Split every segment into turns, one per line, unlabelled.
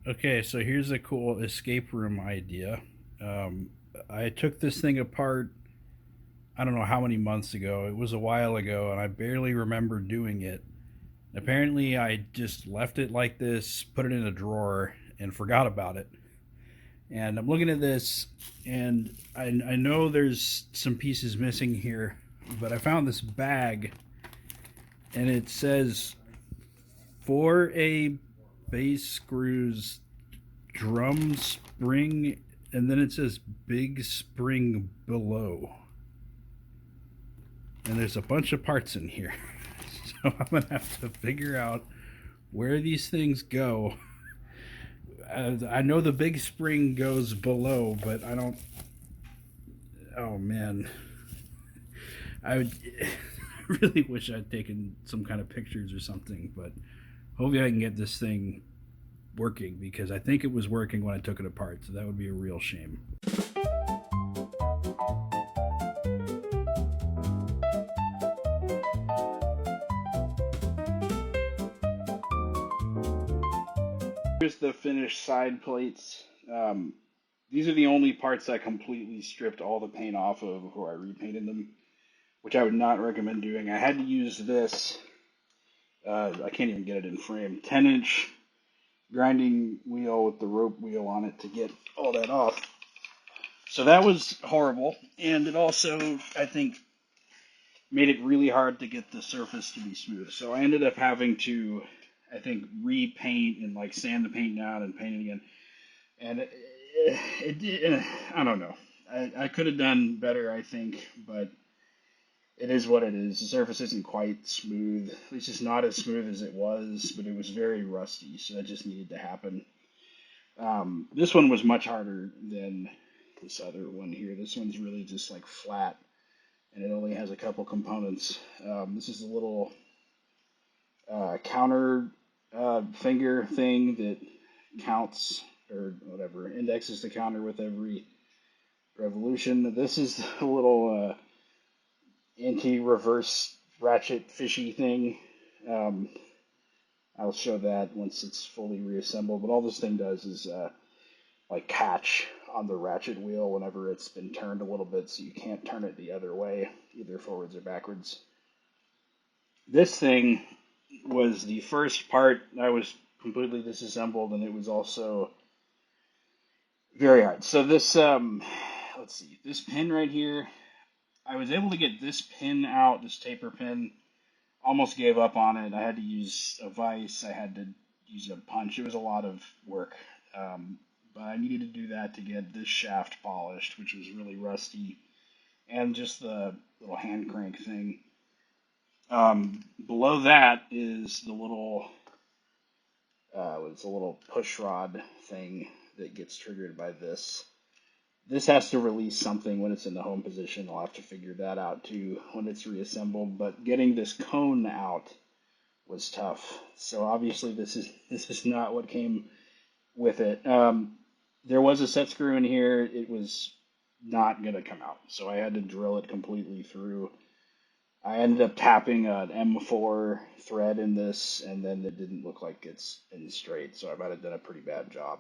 Okay, so here's a cool escape room idea. Um, I took this thing apart, I don't know how many months ago. It was a while ago, and I barely remember doing it. Apparently, I just left it like this, put it in a drawer, and forgot about it. And I'm looking at this, and I know there's some pieces missing here, but I found this bag, and it says 4A base screws, drum spring, and then it says big spring below. And there's a bunch of parts in here. So I'm going to have to figure out where these things go. I know the big spring goes below, but I don't. Oh man. I would really wish I'd taken some kind of pictures or something, but hopefully I can get this thing working because I think it was working when I took it apart, so that would be a real shame. Here's the finished side plates. Um, these are the only parts I completely stripped all the paint off of before I repainted them, which I would not recommend doing. I had to use this. I can't even get it in frame. 10-inch grinding wheel with the rope wheel on it to get all that off. So that was horrible, and it also, I think, made it really hard to get the surface to be smooth. So I ended up having to, I think, repaint and like sand the paint down and paint it again. And I don't know. I could have done better, I think, but it is what it is. The surface isn't quite smooth. At least it's not as smooth as it was, but it was very rusty, so that just needed to happen. This one was much harder than this other one here. This one's really just like flat, and it only has a couple components. This is a little counter finger thing that counts or whatever, indexes the counter with every revolution. This is a little anti-reverse ratchet fishy thing. Um, I'll show that once it's fully reassembled. But all this thing does is like catch on the ratchet wheel whenever it's been turned a little bit, so you can't turn it the other way, either forwards or backwards. This thing was the first part I was completely disassembled, and it was also very hard. So this, let's see, this pin right here, I was able to get this pin out, this taper pin. Almost gave up on it. I had to use a vise. I had to use a punch. It was a lot of work. But I needed to do that to get this shaft polished, which was really rusty, and just the little hand crank thing. Below that is the little, it's a little push rod thing that gets triggered by this. This has to release something when it's in the home position. I'll have to figure that out too when it's reassembled. But getting this cone out was tough. So obviously this is not what came with it. There was a set screw in here. It was not gonna come out, so I had to drill it completely through. I ended up tapping an M4 thread in this, and then it didn't look like it's in straight, so I might have done a pretty bad job.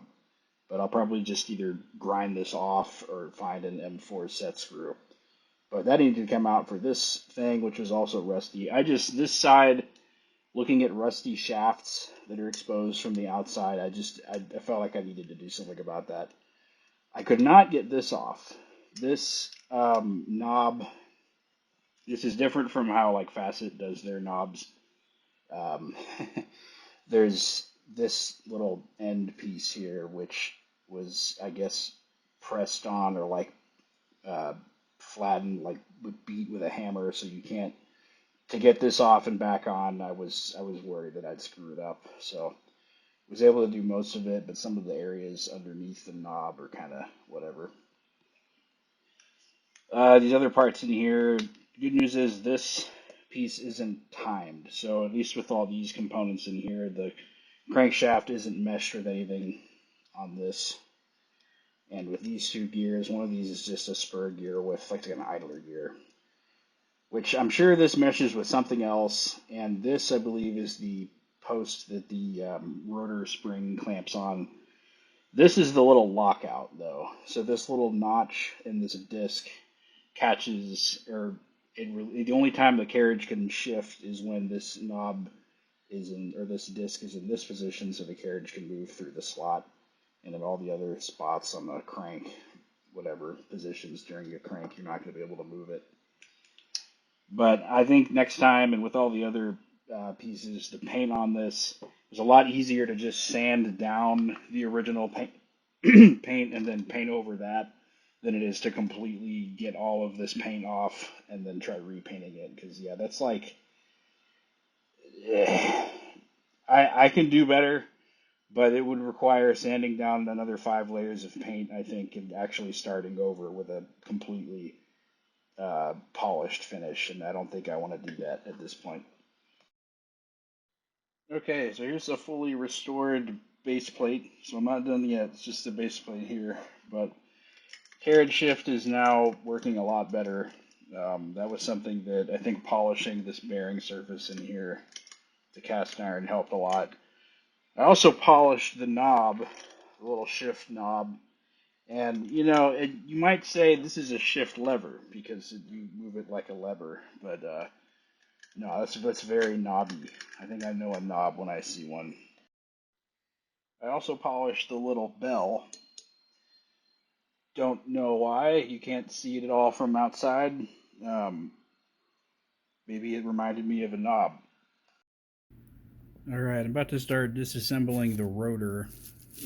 But I'll probably just either grind this off or find an M4 set screw. But that needed to come out for this thing, which was also rusty. This side, looking at rusty shafts that are exposed from the outside, I felt like I needed to do something about that. I could not get this off. This knob, this is different from how like Facet does their knobs. Um, there's this little end piece here, which was, I guess, pressed on or like uh, flattened, like beat with a hammer, so you can't. To get this off and back on, I was worried that I'd screw it up. So was able to do most of it, but some of the areas underneath the knob are kind of whatever. These other parts in here, good news is this piece isn't timed. So at least with all these components in here, the crankshaft isn't meshed with anything on this. And with these two gears, one of these is just a spur gear with like an idler gear, which I'm sure this meshes with something else. And this, I believe, is the post that the rotor spring clamps on. This is the little lockout though. So this little notch in this disc catches, or the only time the carriage can shift is when this knob is in, or this disc is in this position, so the carriage can move through the slot, and in all the other spots on the crank, whatever positions during your crank, you're not going to be able to move it. But I think next time, and with all the other pieces, the paint on this is a lot easier to just sand down the original paint, paint and then paint over that than it is to completely get all of this paint off and then try repainting it. Because yeah, that's like, I can do better, but it would require sanding down another 5 layers of paint, I think, and actually starting over with a completely polished finish, and I don't think I want to do that at this point. Okay, so here's a fully restored base plate. So I'm not done yet, it's just the base plate here, but carriage shift is now working a lot better. That was something that I think polishing this bearing surface in here, the cast iron, helped a lot. I also polished the knob, the little shift knob, and you know, you might say this is a shift lever because you move it like a lever, but no, that's very knobby. I think I know a knob when I see one. I also polished the little bell. Don't know why. You can't see it at all from outside. Um, Maybe it reminded me of a knob. All right, I'm about to start disassembling the rotor.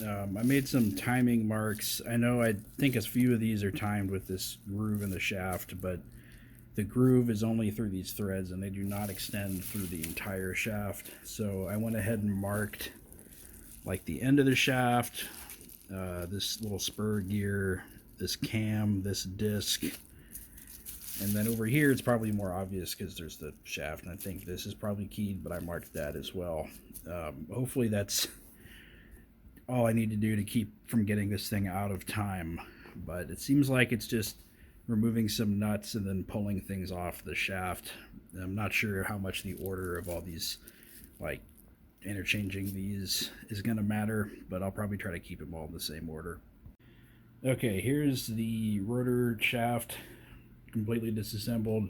I made some timing marks. I think a few of these are timed with this groove in the shaft, but the groove is only through these threads and they do not extend through the entire shaft. So I went ahead and marked like the end of the shaft, this little spur gear, this cam, this disc, and then over here it's probably more obvious because there's the shaft, and I think this is probably keyed, but I marked that as well. Hopefully that's all I need to do to keep from getting this thing out of time, but it seems like it's just removing some nuts and then pulling things off the shaft. I'm not sure how much the order of all these, like interchanging these, is going to matter, but I'll probably try to keep them all in the same order. Okay, here's the rotor shaft completely disassembled.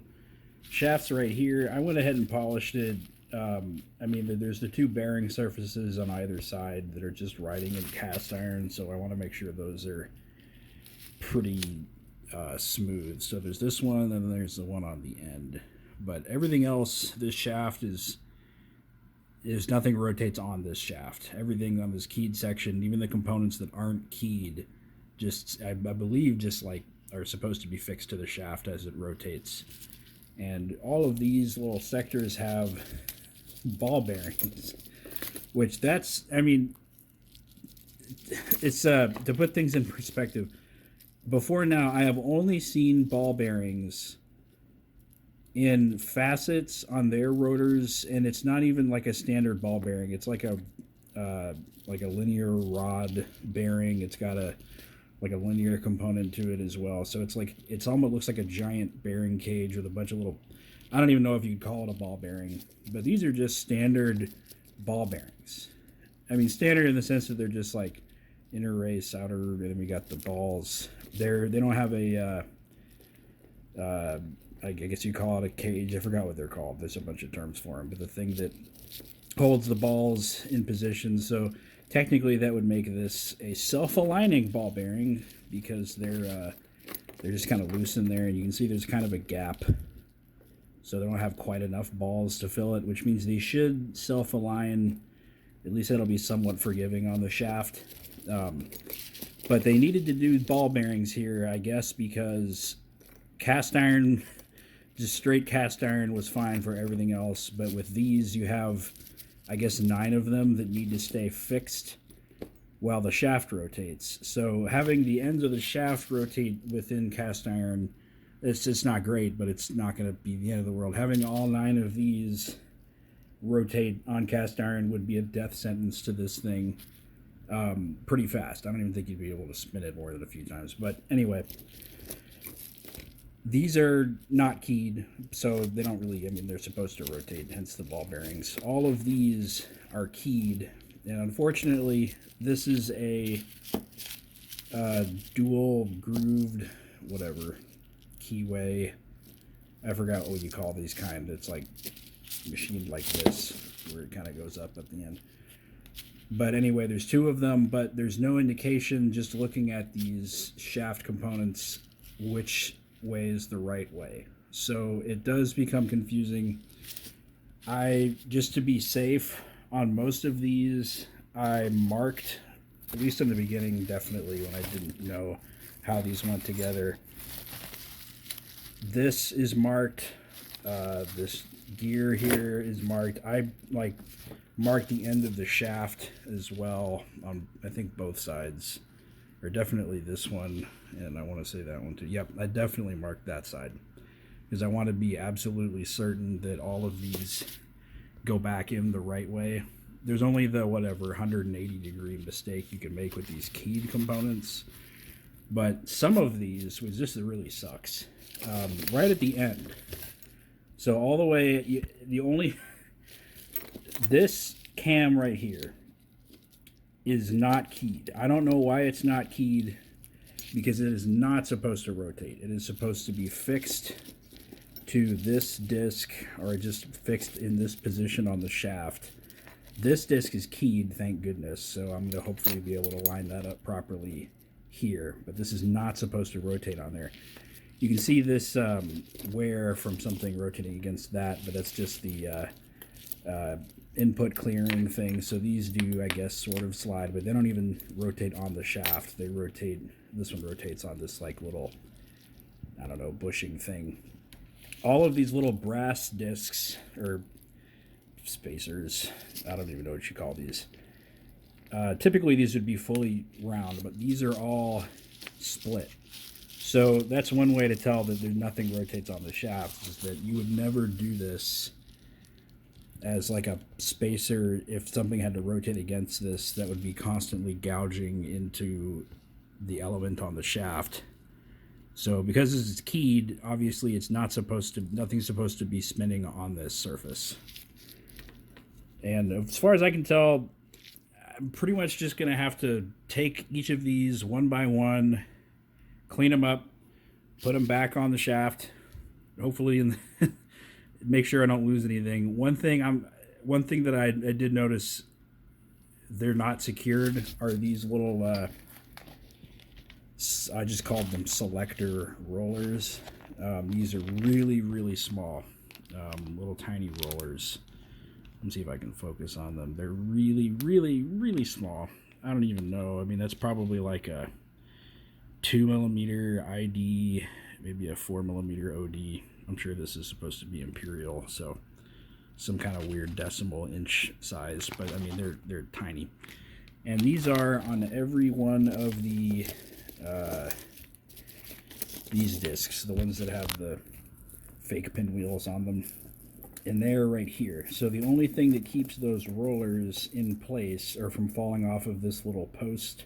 Shaft's right here. I went ahead and polished it. I mean, there's the two bearing surfaces on either side that are just riding in cast iron, so I want to make sure those are pretty smooth. So there's this one, and then there's the one on the end. But everything else, this shaft is nothing rotates on this shaft. Everything on this keyed section, even the components that aren't keyed, just I believe just like are supposed to be fixed to the shaft as it rotates. And all of these little sectors have ball bearings, which I mean, it's to put things in perspective. Before now, I have only seen ball bearings in facets on their rotors, and it's not even like a standard ball bearing. It's like a linear rod bearing. It's got a linear component to it as well. So it's almost looks like a giant bearing cage with a bunch of little, I don't even know if you'd call it a ball bearing, but these are just standard ball bearings. I mean, standard in the sense that they're just like inner race, outer, and then we got the balls. They don't have a I guess you call it a cage. I forgot what they're called. There's a bunch of terms for them, but the thing that holds the balls in position. So technically, that would make this a self-aligning ball bearing because they're just kind of loose in there, and you can see there's kind of a gap. So they don't have quite enough balls to fill it, which means they should self-align. At least that'll be somewhat forgiving on the shaft. But they needed to do ball bearings here, I guess, because cast iron, just straight cast iron, was fine for everything else. But with these, you have, I guess, 9 of them that need to stay fixed while the shaft rotates. So having the ends of the shaft rotate within cast iron, it's just not great, but it's not going to be the end of the world. Having all 9 of these rotate on cast iron would be a death sentence to this thing pretty fast. I don't even think you'd be able to spin it more than a few times. But anyway, these are not keyed, so they don't really, I mean, they're supposed to rotate, hence the ball bearings. All of these are keyed,
And unfortunately, this is a dual grooved, whatever, keyway. I forgot what you call these kind. It's like machined like this, where it kind of goes up at the end. But anyway, there's two of them, but there's no indication just looking at these shaft components which way is the right way. So it does become confusing. Just to be safe, on most of these, I marked, at least in the beginning, definitely, when I didn't know how these went together. This is marked, this gear here is marked. I marked the end of the shaft as well on, I think, both sides, or definitely this one, and I want to say that one too. Yep, I definitely marked that side because I want to be absolutely certain that all of these go back in the right way. There's only the 180-degree mistake you can make with these keyed components, but some of these was just, it really sucks. Right at the end, so all the way, this cam right here is not keyed. I don't know why it's not keyed, because it is not supposed to rotate. It is supposed to be fixed to this disc, or just fixed in this position on the shaft. This disc is keyed, thank goodness, so I'm going to hopefully be able to line that up properly here, but this is not supposed to rotate on there. You can see this wear from something rotating against that, but that's just the input clearing thing. So these do, I guess, sort of slide, but they don't even rotate on the shaft. They rotate, this one rotates on this like little, I don't know, bushing thing. All of these little brass discs, or spacers, I don't even know what you call these. Typically these would be fully round, but these are all split. So that's one way to tell that nothing rotates on the shaft, is that you would never do this as like a spacer. If something had to rotate against this, that would be constantly gouging into the element on the shaft. So because this is keyed, obviously it's not supposed to, nothing's supposed to be spinning on this surface. And as far as I can tell, I'm pretty much just going to have to take each of these one by one, clean them up, put them back on the shaft, hopefully make sure I don't lose anything. One thing that I did notice they're not secured are these little, I just called them selector rollers. These are really, really small, little tiny rollers. Let me see if I can focus on them. They're really, really, really small. I don't even know. I mean, that's probably like a 2mm ID, maybe a 4mm OD. I'm sure this is supposed to be imperial, so some kind of weird decimal inch size, but I mean they're tiny. And these are on every one of the these discs, the ones that have the fake pinwheels on them, and they're right here. So the only thing that keeps those rollers in place or from falling off of this little post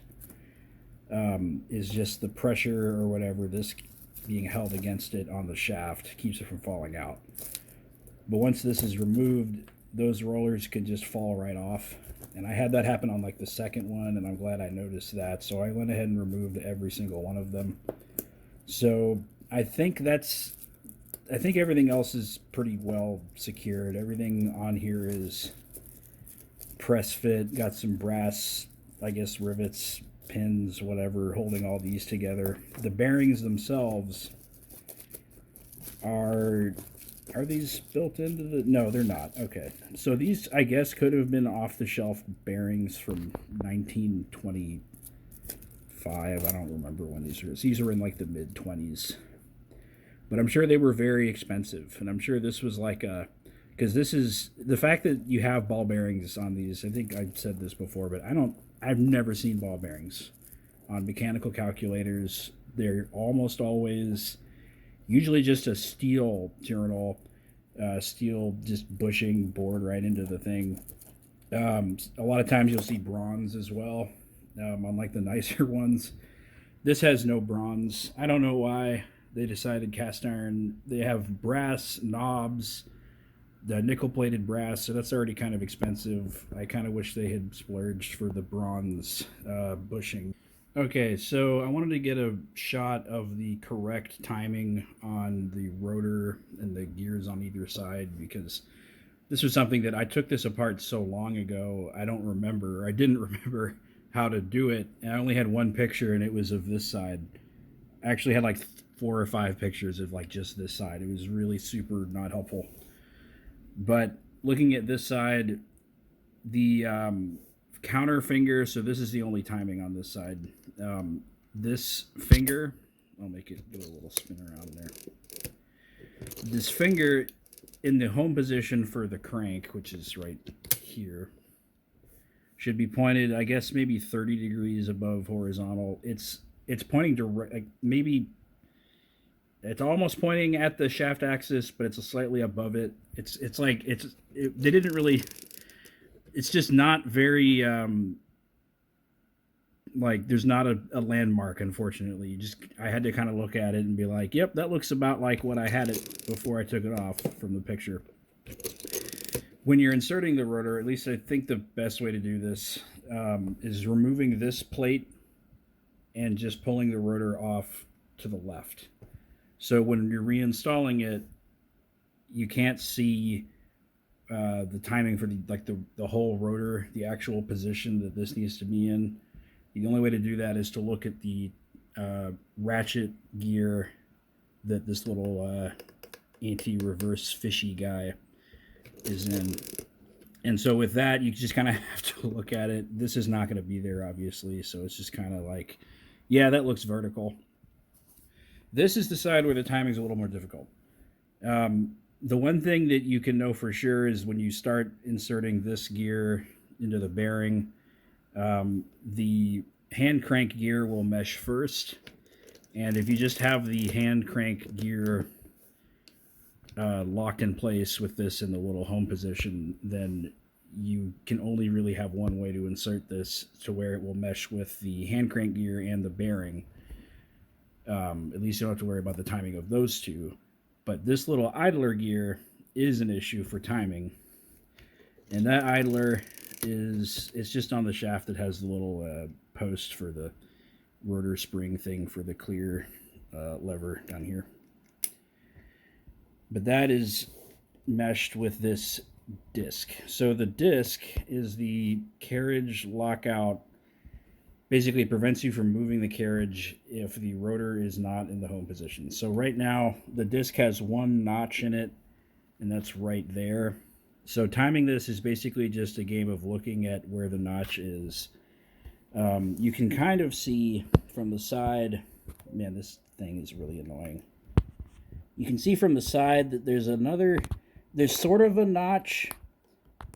is just the pressure or whatever, this being held against it on the shaft keeps it from falling out. But once this is removed, those rollers could just fall right off. And I had that happen on like the second one, and I'm glad I noticed that. So I went ahead and removed every single one of them. So I think everything else is pretty well secured. Everything on here is press fit, got some brass, I guess, rivets, pins, whatever, holding all these together. The bearings themselves are these built into the, no, they're not. Okay, so these, I guess, could have been off-the-shelf bearings from 1925. I don't remember when these were in like the mid-20s, but I'm sure they were very expensive. And I'm sure this was like a, because this is the fact that you have ball bearings on these. I think I've said this before, but I've never seen ball bearings on mechanical calculators. They're almost always usually just a steel journal, steel just bushing bored right into the thing. A lot of times you'll see bronze as well, on like the nicer ones. This has no bronze. I don't know why they decided cast iron. They have brass knobs the nickel-plated brass, so that's already kind of expensive. I kind of wish they had splurged for the bronze bushing. Okay, so I wanted to get a shot of the correct timing on the rotor and the gears on either side, because this was something that I took this apart so long ago. I didn't remember how to do it. And I only had one picture, and it was of this side. I actually had like 4 or 5 pictures of like just this side. It was really super not helpful. But looking at this side, the counter finger, so this is the only timing on this side. This finger, I'll make it do a little spin around there. This finger in the home position for the crank, which is right here, should be pointed, I guess, maybe 30 degrees above horizontal. It's pointing direct, like maybe it's almost pointing at the shaft axis, but it's slightly above it. They didn't really. It's just not very like there's not a landmark, unfortunately. I had to kind of look at it and be like, yep, that looks about like what I had it before I took it off from the picture. When you're inserting the rotor, at least I think the best way to do this is removing this plate and just pulling the rotor off to the left. So when you're reinstalling it, you can't see the timing for the whole rotor, the actual position that this needs to be in. The only way to do that is to look at the ratchet gear that this little anti-reverse fishy guy is in. And so with that, you just kind of have to look at it. This is not going to be there, obviously, so it's just kind of like, yeah, that looks vertical. This is the side where the timing is a little more difficult. The one thing that you can know for sure is when you start inserting this gear into the bearing, the hand crank gear will mesh first. And if you just have the hand crank gear locked in place with this in the little home position, then you can only really have one way to insert this to where it will mesh with the hand crank gear and the bearing. At least you don't have to worry about the timing of those two. But this little idler gear is an issue for timing. And that idler it's just on the shaft that has the little post for the rotor spring thing for the clear lever down here. But that is meshed with this disc. So the disc is the carriage lockout. Basically, it prevents you from moving the carriage if the rotor is not in the home position. So right now, the disc has one notch in it, and that's right there. So timing this is basically just a game of looking at where the notch is. You can kind of see from the side, man, this thing is really annoying. You can see from the side that there's sort of a notch,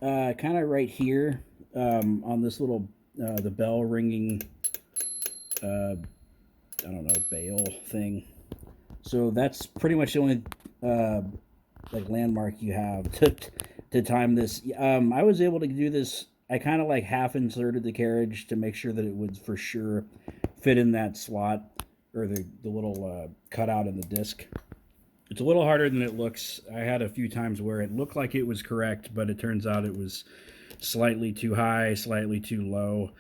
kind of right here, on this little, the bell ringing, I don't know, bail thing. So that's pretty much the only, like landmark you have to time this. I was able to do this. I kind of like half inserted the carriage to make sure that it would for sure fit in that slot, or the little cutout in the disc. It's a little harder than it looks. I had a few times where it looked like it was correct, but it turns out it was slightly too high, slightly too low.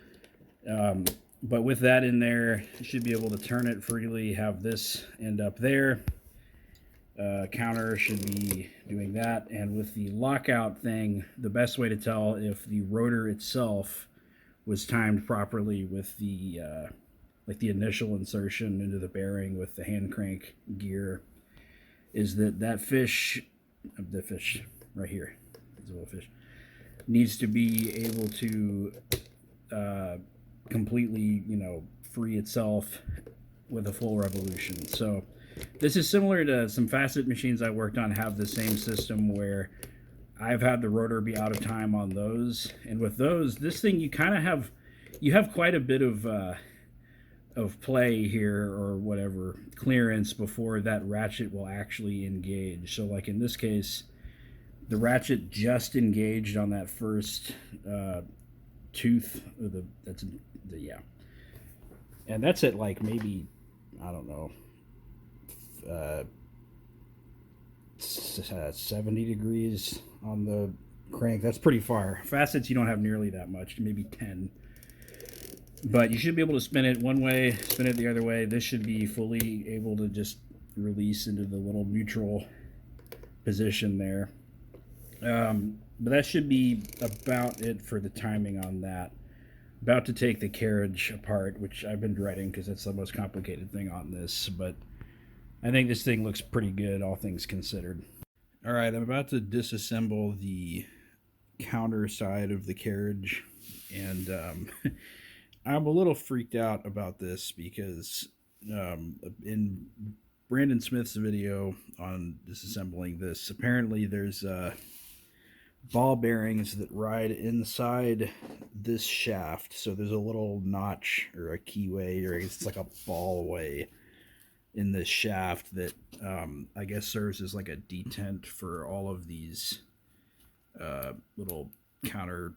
But with that in there, you should be able to turn it freely, have this end up there. Counter should be doing that. And with the lockout thing, the best way to tell if the rotor itself was timed properly with the like the initial insertion into the bearing with the hand crank gear is that fish, the fish right here, this little fish, needs to be able to completely, free itself with a full revolution. So this is similar to some facet machines I worked on have the same system where I've had the rotor be out of time on those. And with those, this thing, you have quite a bit of play here, or whatever, clearance before that ratchet will actually engage. So like in this case, the ratchet just engaged on that first tooth, and that's at like maybe, I don't know, 70 degrees on the crank. That's pretty far. Facets, you don't have nearly that much, maybe 10. But you should be able to spin it one way, spin it the other way. This should be fully able to just release into the little neutral position there. But that should be about it for the timing on that. About to take the carriage apart, which I've been dreading because that's the most complicated thing on this. But I think this thing looks pretty good, all things considered. All right, I'm about to disassemble the counter side of the carriage, and I'm a little freaked out about this because in Brandon Smith's video on disassembling this, apparently there's ball bearings that ride inside this shaft. So there's a little notch or a keyway, or it's like a ball way in this shaft that I guess serves as like a detent for all of these little counter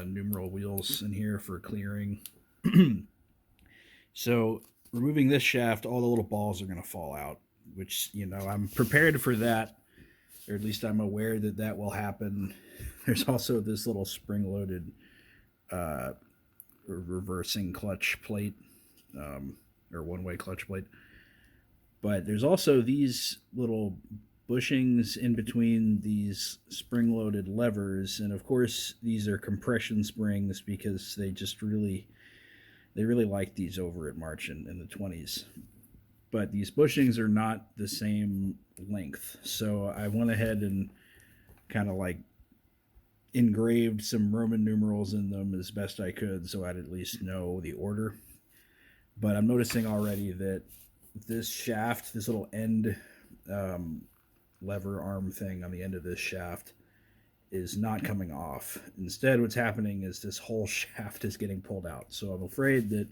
numeral wheels in here for clearing. So removing this shaft, all the little balls are going to fall out, which, you know, I'm prepared for that, or at least I'm aware that that will happen. There's also this little spring-loaded reversing clutch plate, or one-way clutch plate. But there's also these little bushings in between these spring-loaded levers, and of course these are compression springs because they really like these over at Marchant in the 20s. But these bushings are not the same length, so I went ahead and kind of like engraved some Roman numerals in them as best I could so I'd at least know the order. But I'm noticing already that this shaft, this little end lever arm thing on the end of this shaft, is not coming off. Instead, what's happening is this whole shaft is getting pulled out. So I'm afraid that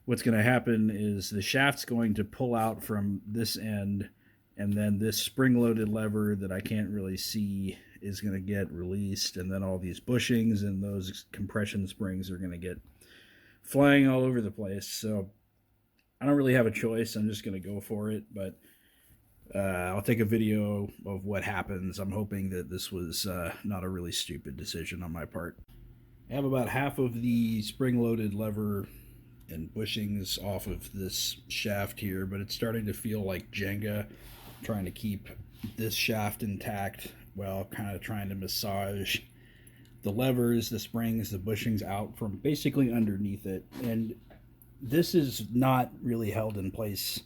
what's going to happen is the shaft's going to pull out from this end, and then this spring-loaded lever that I can't really see is going to get released, and then all these bushings and those compression springs are going to get flying all over the place. So I don't really have a choice. I'm just going to go for it, but I'll take a video of what happens. I'm hoping that this was not a really stupid decision on my part. I have about half of the spring-loaded lever and bushings off of this shaft here, but it's starting to feel like Jenga, trying to keep this shaft intact while kind of trying to massage the levers, the springs, the bushings out from basically underneath it. And this is not really held in place.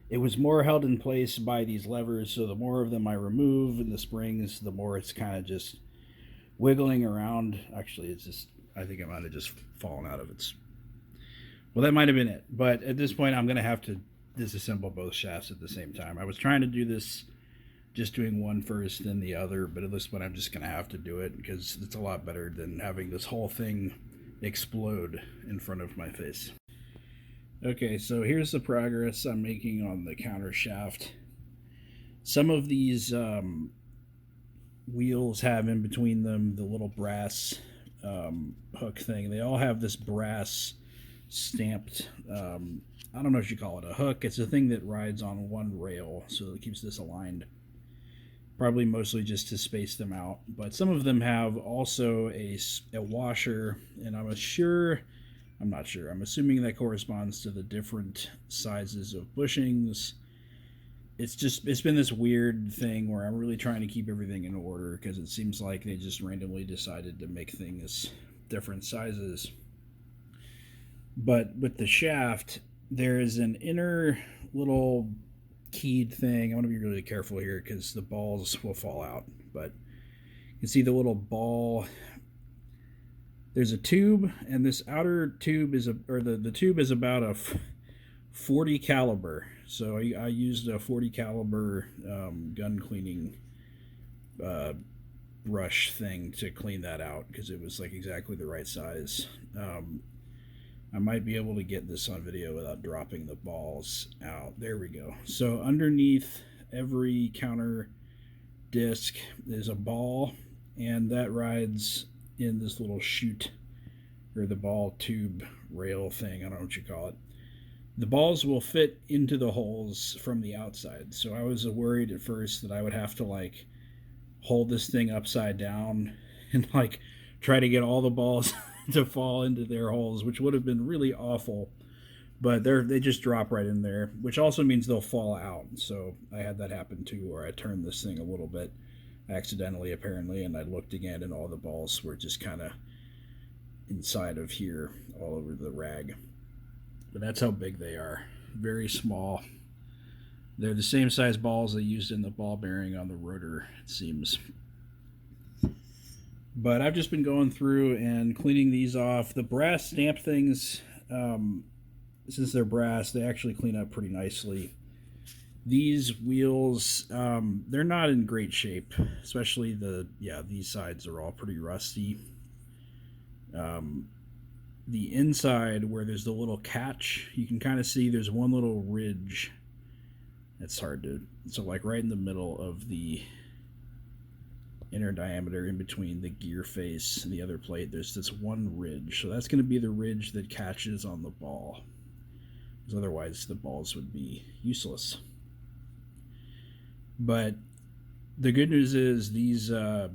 It was more held in place by these levers, so the more of them I remove and the springs, the more it's kind of just wiggling around. Actually, it's just, I think it might have just fallen out of its... Well, that might have been it. But at this point, I'm going to have to disassemble both shafts at the same time. I was trying to do this just doing one first, then the other, but at this point, I'm just going to have to do it because it's a lot better than having this whole thing explode in front of my face. Okay, so here's the progress I'm making on the counter shaft. Some of these wheels have in between them the little brass hook thing. They all have this brass stamped, I don't know if you call it a hook. It's a thing that rides on one rail, so it keeps this aligned. Probably mostly just to space them out. But some of them have also a washer, and I'm not sure. I'm assuming that corresponds to the different sizes of bushings. It's been this weird thing where I'm really trying to keep everything in order because it seems like they just randomly decided to make things different sizes. But with the shaft, there is an inner little keyed thing. I want to be really careful here because the balls will fall out. But you can see the little ball. There's a tube, and this outer tube is the tube is about a 40 caliber. So I used a 40 caliber gun cleaning brush thing to clean that out because it was like exactly the right size. I might be able to get this on video without dropping the balls out. There we go. So underneath every counter disc is a ball, and that rides in this little chute, or the ball tube rail thing, I don't know what you call it. the balls will fit into the holes from the outside. So I was worried at first that I would have to like hold this thing upside down and like try to get all the balls to fall into their holes, which would have been really awful. But they just drop right in there, which also means they'll fall out. So I had that happen too, where I turned this thing a little bit accidentally, apparently, and I looked again, and all the balls were just kind of inside of here, all over the rag. But that's how big they are. Very small. They're the same size balls they used in the ball bearing on the rotor, it seems. But I've just been going through and cleaning these off. The brass stamp things, since they're brass, they actually clean up pretty nicely. These wheels, they're not in great shape, especially these sides are all pretty rusty. The inside, where there's the little catch, you can kind of see there's one little ridge. It's hard to, so like right in the middle of the inner diameter in between the gear face and the other plate, there's this one ridge. So that's going to be the ridge that catches on the ball, because otherwise the balls would be useless. But the good news is these are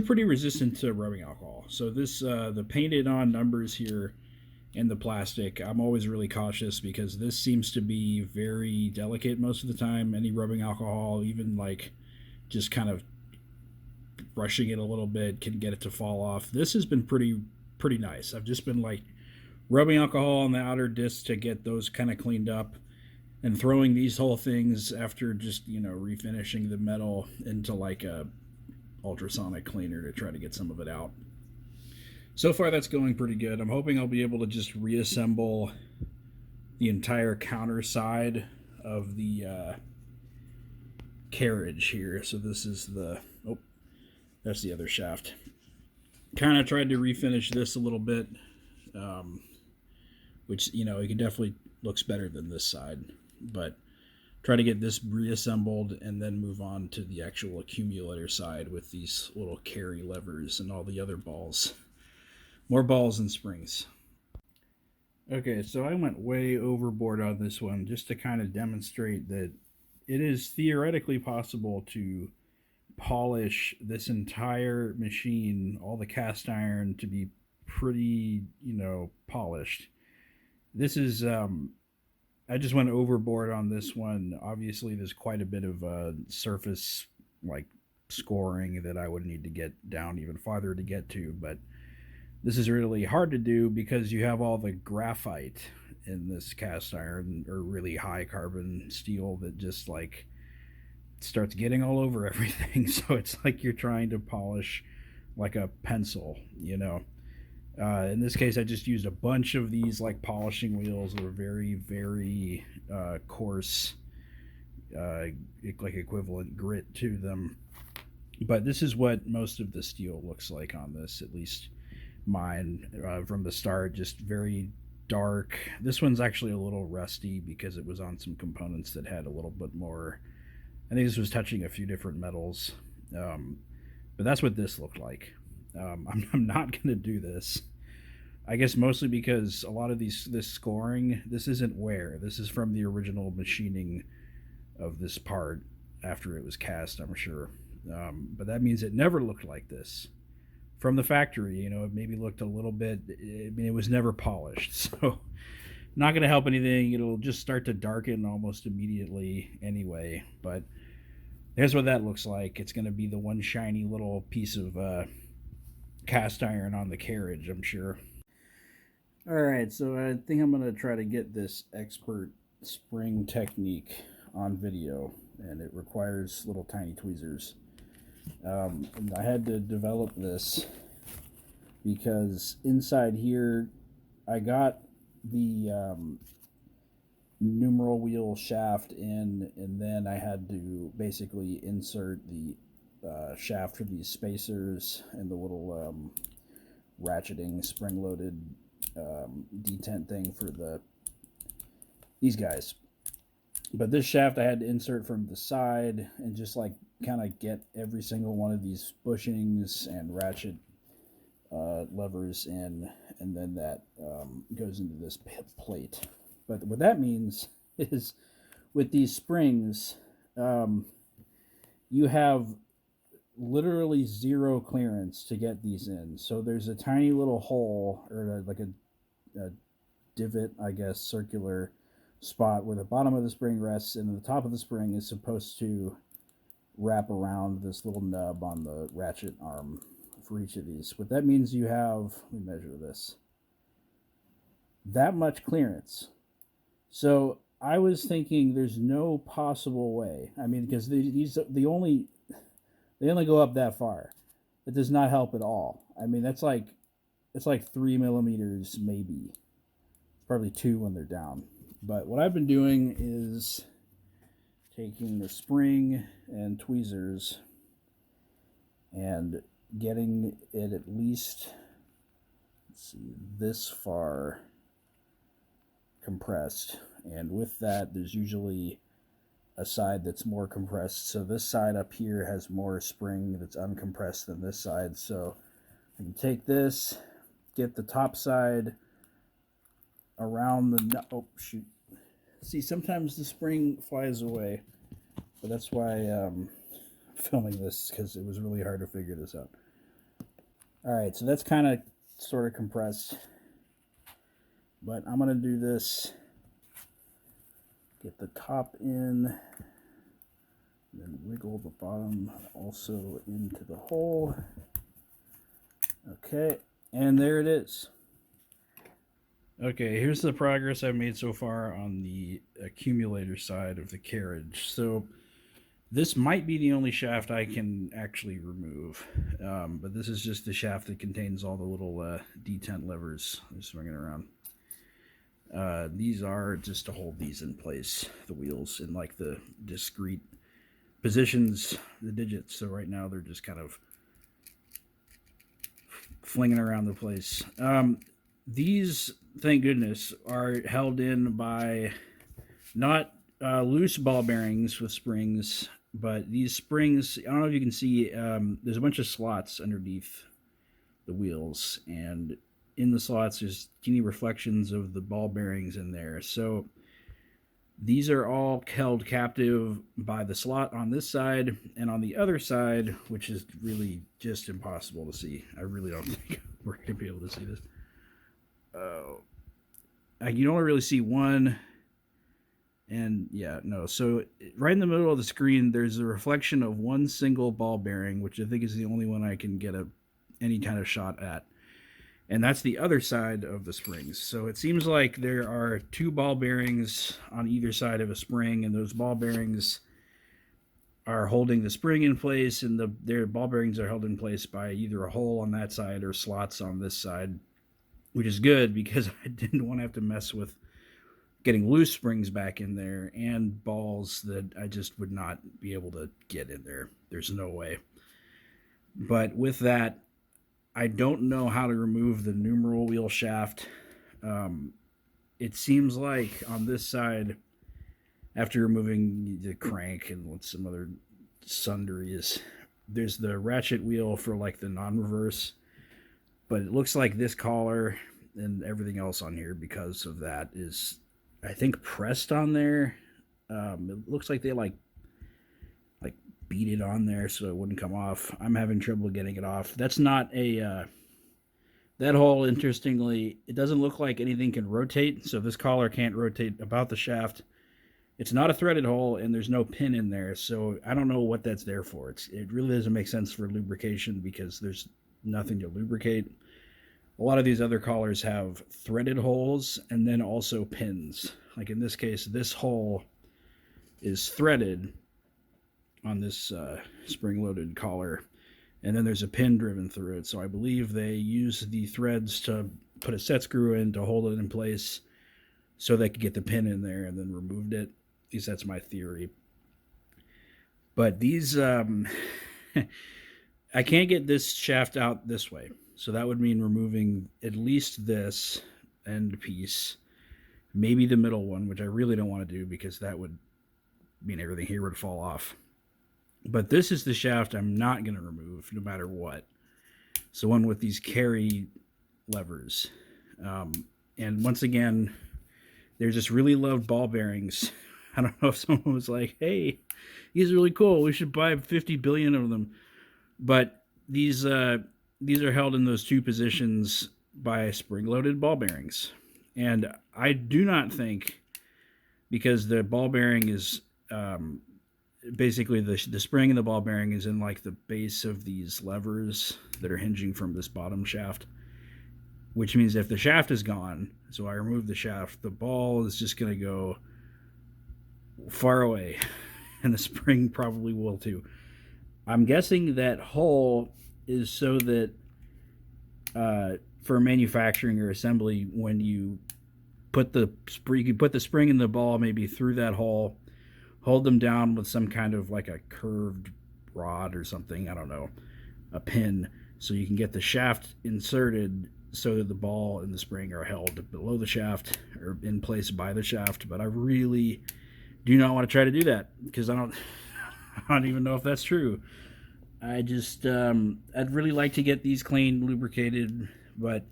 pretty resistant to rubbing alcohol. So this the painted on numbers here and the plastic, I'm always really cautious because this seems to be very delicate most of the time. Any rubbing alcohol, even like just kind of brushing it a little bit, can get it to fall off. This has been pretty nice. I've just been like rubbing alcohol on the outer discs to get those kind of cleaned up, and throwing these whole things after just, refinishing the metal into like a ultrasonic cleaner to try to get some of it out. So far that's going pretty good. I'm hoping I'll be able to just reassemble the entire counter side of the carriage here. So this is that's the other shaft. Kind of tried to refinish this a little bit, which, it definitely looks better than this side, but try to get this reassembled and then move on to the actual accumulator side with these little carry levers and all the other balls. More balls and springs. Okay, so I went way overboard on this one just to kind of demonstrate that it is theoretically possible to polish this entire machine, all the cast iron, to be pretty, polished. This is, I just went overboard on this one. Obviously, there's quite a bit of surface, like, scoring that I would need to get down even farther to get to, but this is really hard to do because you have all the graphite in this cast iron, or really high carbon steel, that just like starts getting all over everything. So it's like you're trying to polish like a pencil. In this case, I just used a bunch of these like polishing wheels that are very, very coarse, like equivalent grit to them. But this is what most of the steel looks like on this, at least mine, from the start. Just very dark. This one's actually a little rusty because it was on some components that had a little bit more. I think this was touching a few different metals, but that's what this looked like. I'm not going to do this. I guess mostly because a lot of this scoring, this isn't wear. This is from the original machining of this part after it was cast, I'm sure. But that means it never looked like this from the factory. It maybe looked a little bit, it was never polished. So not going to help anything. It'll just start to darken almost immediately anyway. But here's what that looks like. It's going to be the one shiny little piece of cast iron on the carriage, I'm sure. Alright, so I think I'm going to try to get this expert spring technique on video, and it requires little tiny tweezers. And I had to develop this because inside here I got the numeral wheel shaft in, and then I had to basically insert the shaft for these spacers and the little ratcheting spring-loaded detent thing for these guys. But this shaft I had to insert from the side and just like kind of get every single one of these bushings and ratchet levers in, and then that goes into this plate. But what that means is with these springs, you have literally zero clearance to get these in. So there's a tiny little hole, or like a divot, I guess, circular spot where the bottom of the spring rests, and the top of the spring is supposed to wrap around this little nub on the ratchet arm for each of these. What that means, you have, let me measure this, that much clearance. So I was thinking there's no possible way. I mean, because they only go up that far. It does not help at all. I mean, it's like 3 millimeters maybe. Probably 2 when they're down. But what I've been doing is taking the spring and tweezers and getting it at least, let's see, this far compressed. And with that, there's usually a side that's more compressed. So this side up here has more spring that's uncompressed than this side. So I can take this, get the top side around the, oh shoot. See, sometimes the spring flies away, but that's why I'm filming this, because it was really hard to figure this out. All right, so that's kind of sort of compressed, but I'm gonna do this, get the top in, then wiggle the bottom also into the hole. Okay, and there it is. Okay, here's the progress I've made so far on the accumulator side of the carriage. So this might be the only shaft I can actually remove, but this is just the shaft that contains all the little detent levers. I'm swinging around. These are just to hold these in place, the wheels in like the discrete positions, the digits. So right now they're just kind of flinging around the place. These, thank goodness, are held in by not loose ball bearings with springs, but these springs, I don't know if you can see, there's a bunch of slots underneath the wheels, and in the slots there's teeny reflections of the ball bearings in there. So these are all held captive by the slot on this side, and on the other side, which is really just impossible to see. I really don't think we're going to be able to see this. You don't really see one, and yeah, no. So right in the middle of the screen, there's a reflection of one single ball bearing, which I think is the only one I can get any kind of shot at. And that's the other side of the springs. So it seems like there are 2 ball bearings on either side of a spring, and those ball bearings are holding the spring in place, and their ball bearings are held in place by either a hole on that side or slots on this side, which is good because I didn't want to have to mess with getting loose springs back in there and balls that I just would not be able to get in there. There's no way. But with that, I don't know how to remove the numeral wheel shaft. It seems like on this side, after removing the crank and some other sundries, there's the ratchet wheel for like the non-reverse, but it looks like this collar and everything else on here, because of that, is, I think, pressed on there. It looks like they like beat it on there so it wouldn't come off. I'm having trouble getting it off. That's not a that hole, interestingly, it doesn't look like anything can rotate, so this collar can't rotate about the shaft. It's not a threaded hole, and there's no pin in there, so I don't know what that's there for. It really doesn't make sense for lubrication, because there's nothing to lubricate. A lot of these other collars have threaded holes and then also pins. Like in this case, this hole is threaded on this spring-loaded collar, and then there's a pin driven through it. So I believe they use the threads to put a set screw in to hold it in place so they could get the pin in there and then removed it. At least that's my theory. But these, I can't get this shaft out this way. So that would mean removing at least this end piece, maybe the middle one, which I really don't want to do because that would mean everything here would fall off. But this is the shaft I'm not going to remove no matter what. It's the one with these carry levers. And once again, there's just really loved ball bearings. I don't know if someone was like, hey, these are really cool, we should buy 50 billion of them. But these are held in those two positions by spring-loaded ball bearings. And I do not think, because the ball bearing is basically the spring in the ball bearing is in like the base of these levers that are hinging from this bottom shaft, which means if the shaft is gone, so I remove the shaft, the ball is just going to go far away, and the spring probably will too. I'm guessing that hole is so that for manufacturing or assembly, when you put the spring in the ball maybe through that hole, hold them down with some kind of like a curved rod or something, I don't know, a pin, so you can get the shaft inserted so that the ball and the spring are held below the shaft or in place by the shaft. But I really do not want to try to do that, because I don't even know if that's true. I just I'd really like to get these cleaned, lubricated, but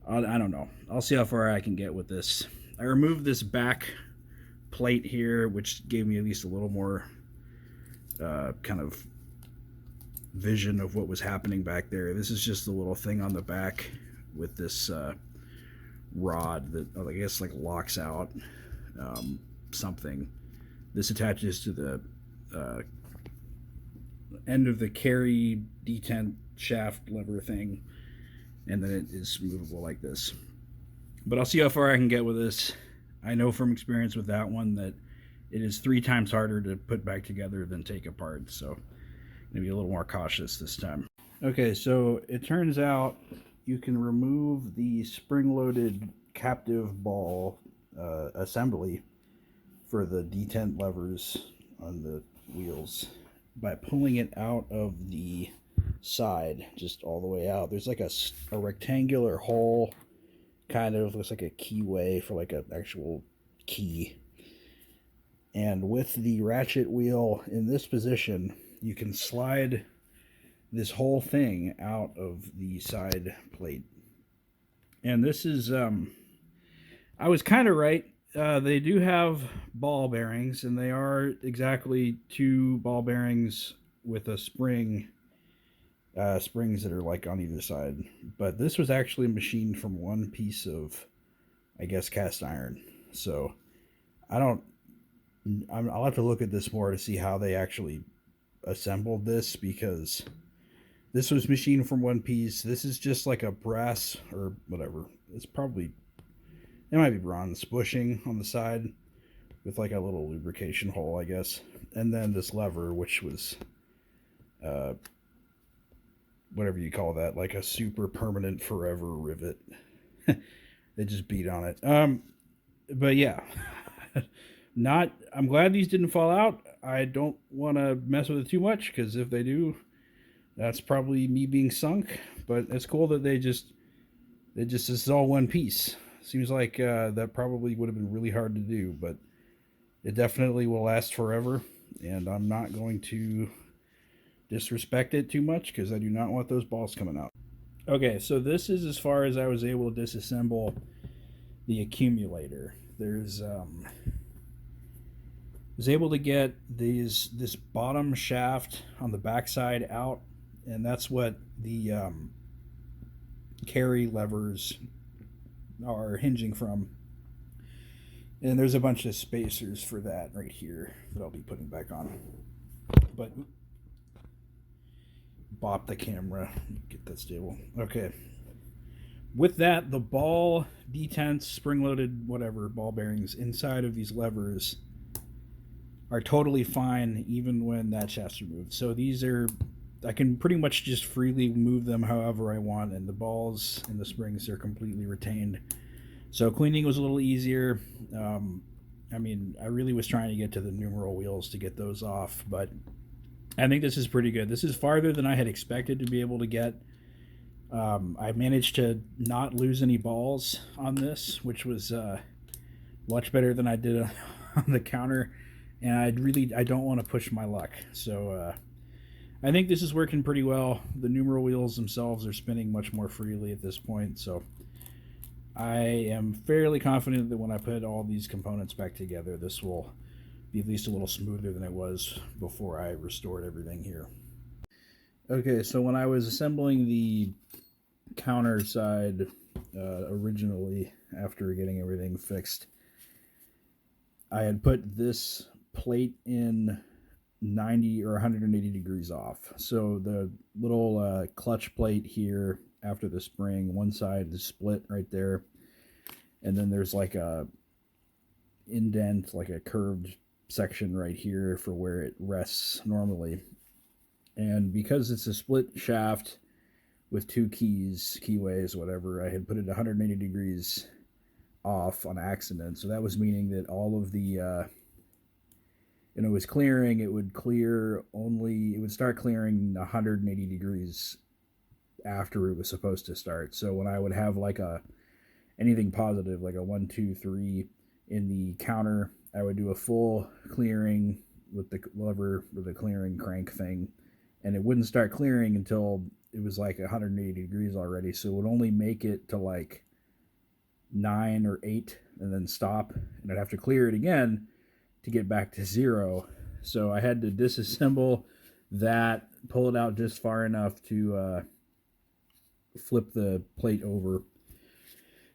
I don't know. I'll see how far I can get with this. I removed this back plate here, which gave me at least a little more kind of vision of what was happening back there. This is just a little thing on the back with this rod that I guess like locks out something. This attaches to the end of the carry detent shaft lever thing, and then it is movable like this. But I'll see how far I can get with this. I know from experience with that one that it is 3 times harder to put back together than take apart, so I'm gonna be a little more cautious this time. Okay, so it turns out you can remove the spring-loaded captive ball assembly for the detent levers on the wheels by pulling it out of the side, just all the way out. There's like a rectangular hole, kind of looks like a keyway for like an actual key. And with the ratchet wheel in this position, you can slide this whole thing out of the side plate. And this is, I was kind of right. They do have ball bearings, and they are exactly 2 ball bearings with a spring, springs that are like on either side. But this was actually machined from one piece of, I guess, cast iron. So I'll have to look at this more to see how they actually assembled this, because this was machined from one piece. This is just like a brass or whatever. It might be bronze bushing on the side with like a little lubrication hole, I guess. And then this lever, which was whatever you call that, like a super permanent forever rivet. They just beat on it. But yeah. I'm glad these didn't fall out. I don't want to mess with it too much, because if they do, that's probably me being sunk. But it's cool that this is all one piece. Seems like that probably would have been really hard to do, but it definitely will last forever, and I'm not going to disrespect it too much, because I do not want those balls coming out. Okay, so this is as far as I was able to disassemble the accumulator. Was able to get this bottom shaft on the backside out, and that's what the carry levers are hinging from. And there's a bunch of spacers for that right here that I'll be putting back on. But bop the camera, get that stable. Okay. With that, the ball detents, spring-loaded, whatever, ball bearings inside of these levers are totally fine even when that shaft's removed. So these I can pretty much just freely move them however I want, and the balls and the springs are completely retained. So cleaning was a little easier. I mean, I really was trying to get to the numeral wheels to get those off, but I think this is pretty good. This is farther than I had expected to be able to get. I managed to not lose any balls on this, which was much better than I did on the counter, and I don't want to push my luck. So I think this is working pretty well. The numeral wheels themselves are spinning much more freely at this point, so I am fairly confident that when I put all these components back together, this will be at least a little smoother than it was before I restored everything here. Okay, so when I was assembling the counter side originally, after getting everything fixed, I had put this plate in 90 or 180 degrees off. So the little clutch plate here after the spring, one side is split right there, and then there's like a indent, like a curved section right here for where it rests normally. And because it's a split shaft with two keys, keyways, whatever, I had put it 180 degrees off on accident. So that was meaning that all of the it was clearing, it would start clearing 180 degrees after it was supposed to start. So when I would have like anything positive, like a 1, 2, 3 in the counter, I would do a full clearing with the lever, with the clearing crank thing, and it wouldn't start clearing until it was like 180 degrees already. So it would only make it to like 9 or 8 and then stop, and I'd have to clear it again to get back to 0. So I had to disassemble that, pull it out just far enough to flip the plate over.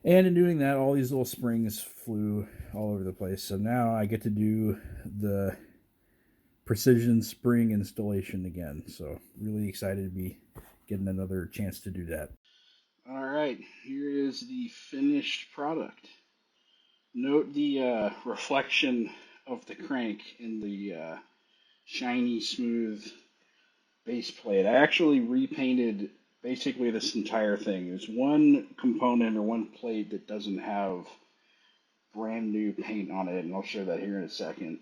And in doing that, all these little springs flew all over the place. So now I get to do the precision spring installation again. So really excited to be getting another chance to do that.
All right, here is the finished product. Note the reflection of the crank in the shiny, smooth base plate. I actually repainted basically this entire thing. There's one component or one plate that doesn't have brand new paint on it, and I'll show that here in a second.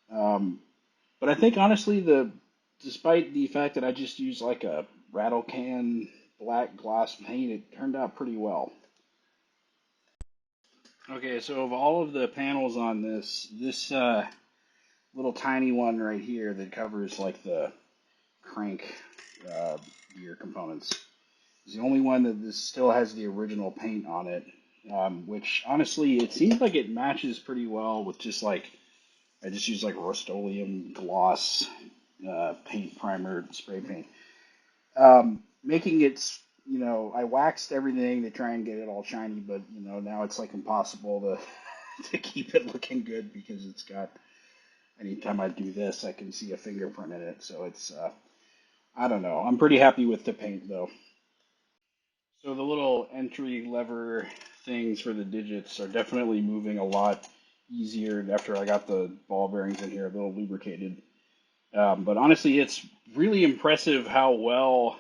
But I think honestly, despite the fact that I just used like a rattle can black gloss paint, it turned out pretty well. Okay, so of all of the panels on this little tiny one right here that covers like the crank gear components is the only one that this still has the original paint on it, which honestly it seems like it matches pretty well with just like I just use like Rust-Oleum gloss paint primer spray paint, making it I waxed everything to try and get it all shiny, but now it's like impossible to keep it looking good because it's got anytime I do this I can see a fingerprint in it, so it's I don't know. I'm pretty happy with the paint though. So the little entry lever things for the digits are definitely moving a lot easier after I got the ball bearings in here a little lubricated. But honestly, it's really impressive how well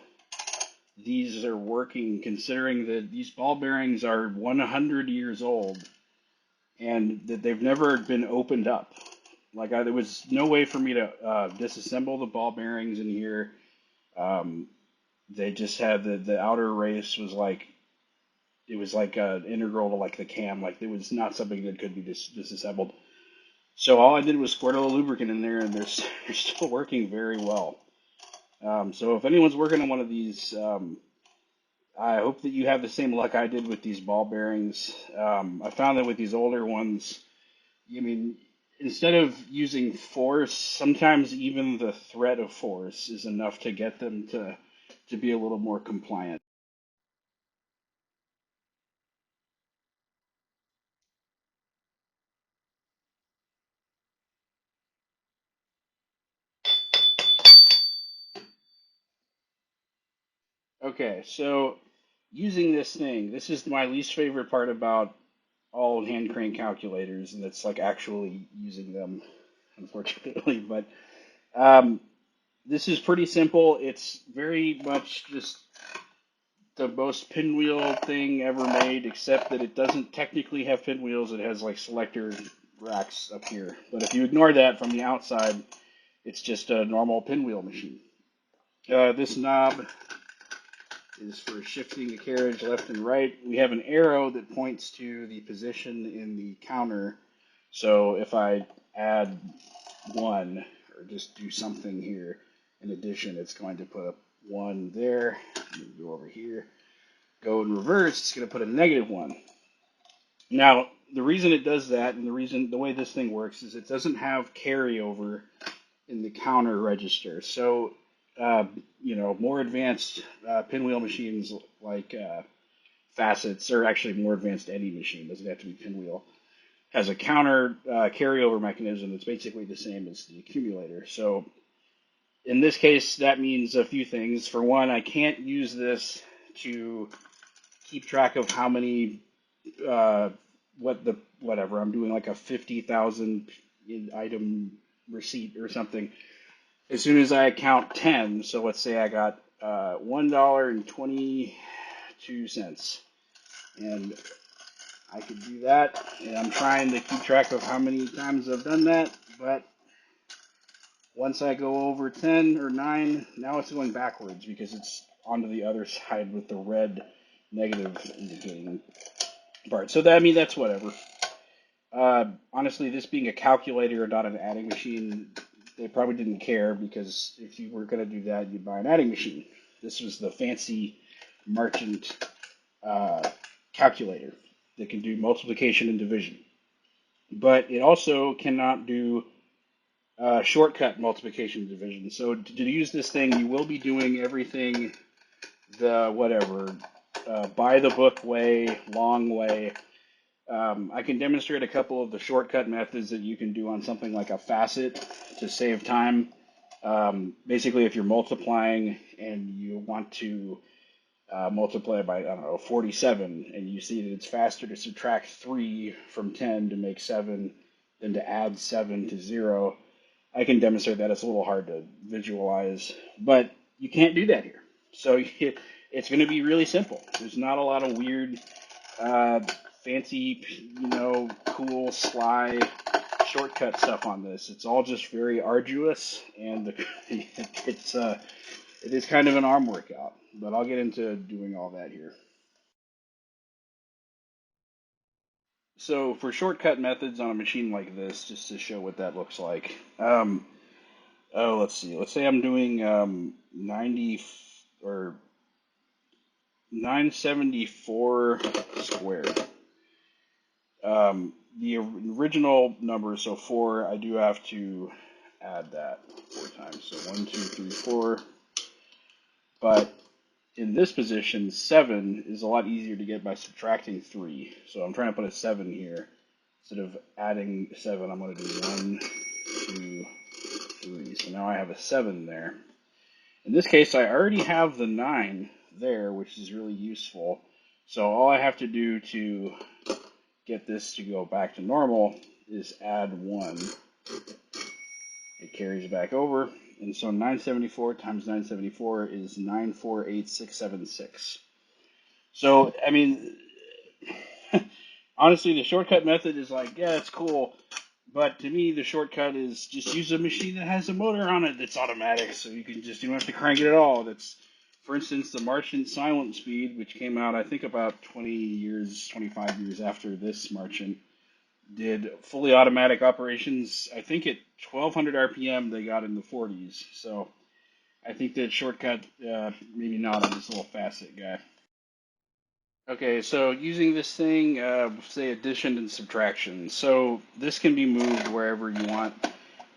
these are working considering that these ball bearings are 100 years old and that they've never been opened up. Like there was no way for me to disassemble the ball bearings in here. Um, they just had the outer race was like it was like integral to like the cam. Like it was not something that could be disassembled. So all I did was squirt a little lubricant in there, and they're still working very well. So if anyone's working on one of these, I hope that you have the same luck I did with these ball bearings. I found that with these older ones, I mean, instead of using force, sometimes even the threat of force is enough to get them to be a little more compliant. Okay, so using this thing, this is my least favorite part about all hand crank calculators, and it's like actually using them, unfortunately. But um, this is pretty simple. It's very much just the most pinwheel thing ever made, except that it doesn't technically have pinwheels. It has like selector racks up here. But if you ignore that from the outside, it's just a normal pinwheel machine. This knob is for shifting the carriage left and right. We have an arrow that points to the position in the counter. So if I add 1 or just do something here in addition, it's going to put a 1 there. Go over here. Go in reverse, it's going to put a -1. Now, the reason it does that, and the way this thing works, is it doesn't have carryover in the counter register. So, uh, more advanced pinwheel machines like facets, or actually more advanced any machine, doesn't have to be pinwheel, has a counter carryover mechanism that's basically the same as the accumulator. So in this case, that means a few things. For one, I can't use this to keep track of how many uh, whatever I'm doing, like a 50,000 item receipt or something. As soon as I count 10, so let's say I got $1.22, and I could do that, and I'm trying to keep track of how many times I've done that, but once I go over 10 or 9, now it's going backwards because it's onto the other side with the red negative indicating part. So that, I mean, that's whatever. Honestly, this being a calculator and not an adding machine, they probably didn't care, because if you were going to do that, you'd buy an adding machine. This was the fancy Marchant calculator that can do multiplication and division. But it also cannot do shortcut multiplication and division. So to use this thing, you will be doing everything the whatever by the book way, long way. I can demonstrate a couple of the shortcut methods that you can do on something like a facet to save time. Basically, if you're multiplying and you want to multiply by, I don't know, 47, and you see that it's faster to subtract 3 from 10 to make 7 than to add 7 to 0, I can demonstrate that. It's a little hard to visualize, but you can't do that here. So it's going to be really simple. There's not a lot of weird, uh, fancy, cool, sly shortcut stuff on this. It's all just very arduous, and it is kind of an arm workout. But I'll get into doing all that here. So for shortcut methods on a machine like this, just to show what that looks like. Let's see. Let's say I'm doing 90 or 974 squared. The original number, so 4, I do have to add that 4 times. So 1, 2, 3, 4. But in this position, 7 is a lot easier to get by subtracting 3. So I'm trying to put a 7 here. Instead of adding 7, I'm going to do 1, 2, 3. So now I have a 7 there. In this case, I already have the 9 there, which is really useful. So all I have to do to get this to go back to normal is add 1. It carries back over. And so 974 times 974 is 948676. So, I mean, honestly, the shortcut method is like, yeah, it's cool. But to me, the shortcut is just use a machine that has a motor on it that's automatic, so you don't have to crank it at all. That's, for instance, the Marchant Silent Speed, which came out, I think, about 20 years, 25 years after this Marchant, did fully automatic operations. I think at 1200 RPM they got in the 40s. So I think that shortcut, maybe not on this little facet guy. Okay, so using this thing, say addition and subtraction. So this can be moved wherever you want,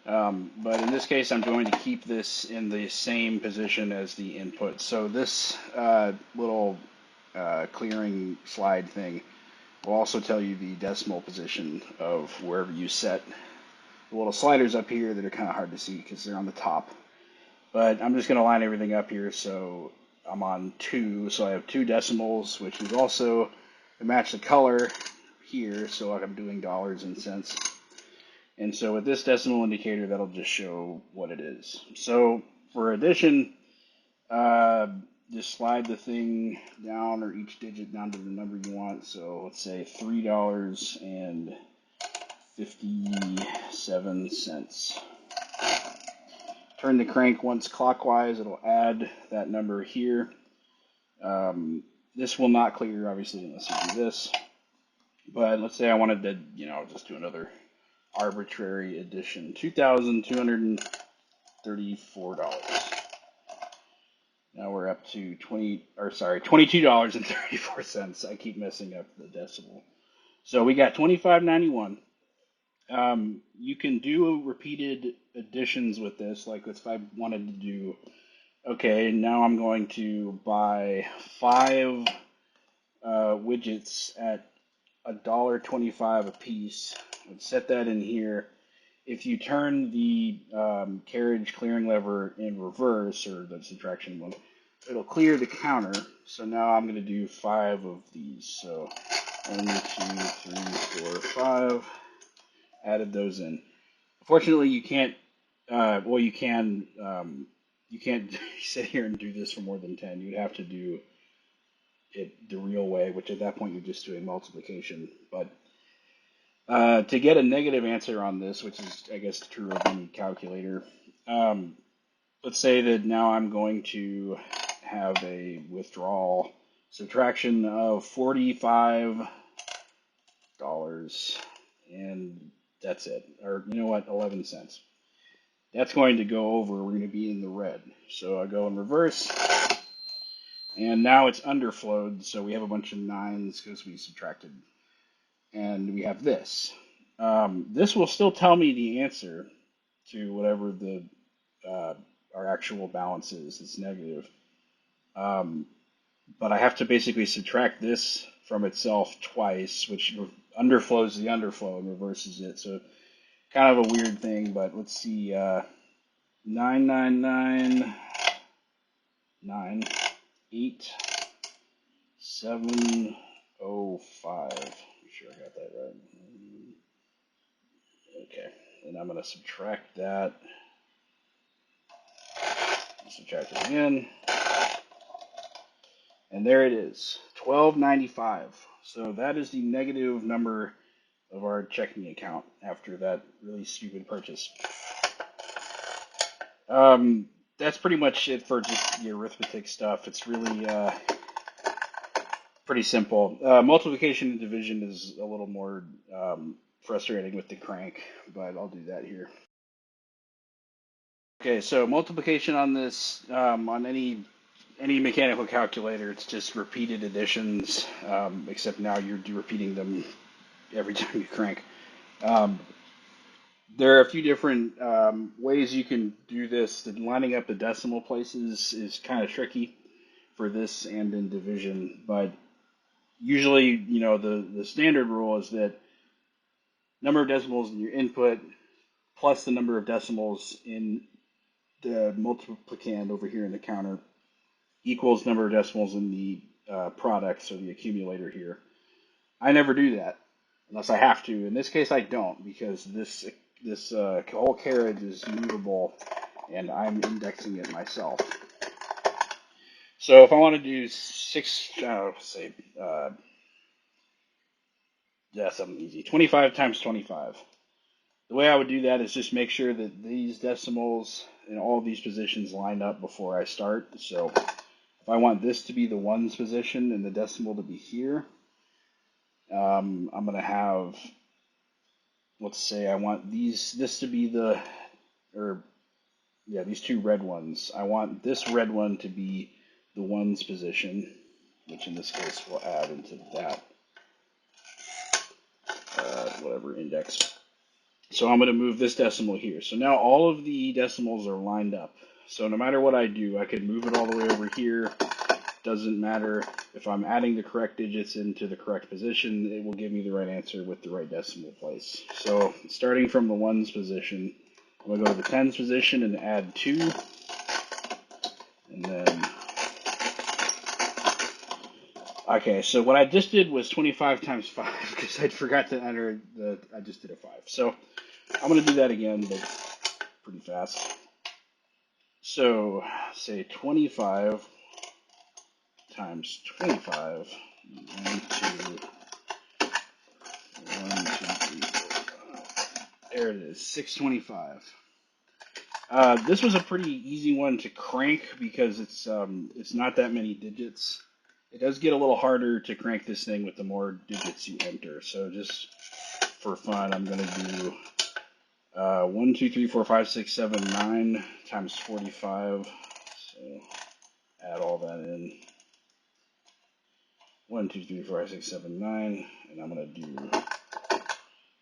but in this case, I'm going to keep this in the same position as the input. So this little clearing slide thing will also tell you the decimal position of wherever you set the little sliders up here that are kind of hard to see because they're on the top. But I'm just going to line everything up here, so I'm on 2, so I have 2 decimals, which is also to match the color here, so like I'm doing dollars and cents. And so with this decimal indicator, that'll just show what it is. So for addition, just slide the thing down, or each digit down to the number you want. So let's say $3.57. Turn the crank once clockwise, it'll add that number here. This will not clear, obviously, unless you do this. But let's say I wanted to, just do another arbitrary addition. $2,234. Now we're up to $22.34. I keep messing up the decimal. So we got 25.91. You can do repeated additions with this, like if I wanted to do, okay, now I'm going to buy 5 widgets at $1.25 a piece. I'd set that in here. If you turn the carriage clearing lever in reverse, or the subtraction one, it'll clear the counter. So now I'm going to do 5 of these. So 1, 2, 3, 4, 5. Added those in. Unfortunately, you can't. Well, you can. You can't sit here and do this for more than 10. You'd have to do it the real way, which at that point you're just doing multiplication. But to get a negative answer on this, which is, I guess, true of any calculator, let's say that now I'm going to have a withdrawal subtraction of $45, and that's it. Or, you know what, 11 cents. That's going to go over, we're going to be in the red. So I go in reverse, and now it's underflowed, so we have a bunch of 9s because we subtracted. And we have this. This will still tell me the answer to whatever the our actual balance is. It's negative. But I have to basically subtract this from itself twice, which underflows the underflow and reverses it. So kind of a weird thing, but let's see. 999, 9, 8, 7, 0, 5. I'm sure I got that right. Okay, and I'm going to subtract that. Subtract it again. And there it is, $12.95. So that is the negative number of our checking account after that really stupid purchase. That's pretty much it for just the arithmetic stuff. It's really pretty simple. Multiplication and division is a little more frustrating with the crank, but I'll do that here. Okay, so multiplication on this, on any mechanical calculator, it's just repeated additions, except now you're repeating them every time you crank. There are a few different ways you can do this. Lining up the decimal places is kind of tricky for this and in division, but usually, you know, the standard rule is that number of decimals in your input plus the number of decimals in the multiplicand over here in the counter equals number of decimals in the product, so the accumulator here. I never do that unless I have to. In this case, I don't, because this whole carriage is movable, and I'm indexing it myself. So if I want to do something easy, 25 times 25. The way I would do that is just make sure that these decimals in all of these positions line up before I start. So if I want this to be the ones position and the decimal to be here, I'm going to have, let's say I want this to be these two red ones. I want this red one to be the ones position, which in this case will add into that, whatever index. So I'm going to move this decimal here. So now all of the decimals are lined up. So no matter what I do, I could move it all the way over here. Doesn't matter. If I'm adding the correct digits into the correct position, it will give me the right answer with the right decimal place. So starting from the ones position, I'm going to go to the tens position and add 2. And then, okay, so what I just did was 25 times 5 because I forgot to enter I just did a 5. So I'm going to do that again, but pretty fast. So say 25 times 25, 1, 2, 1, 2, 3, 4, 5. There it is, 625. This was a pretty easy one to crank because it's not that many digits. It does get a little harder to crank this thing with the more digits you enter. So just for fun, I'm gonna do 1, 2, 3, 4, 5, 6, 7, 9 times 45. So add all that in. 1, 2, 3, 4, 5, 6, 7, 9. and I'm going to do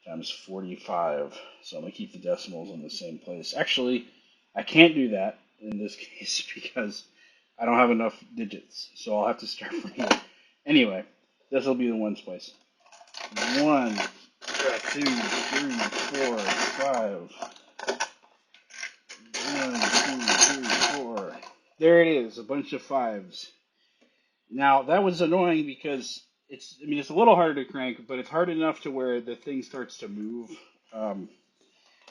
times 45. So I'm going to keep the decimals in the same place. Actually, I can't do that in this case because I don't have enough digits. So I'll have to start from here. Anyway, this will be the ones place. 1, 2, 3, 4, 5. 1, 2, 3, 4. There it is, a bunch of 5s. Now that was annoying because it's a little harder to crank, but it's hard enough to where the thing starts to move.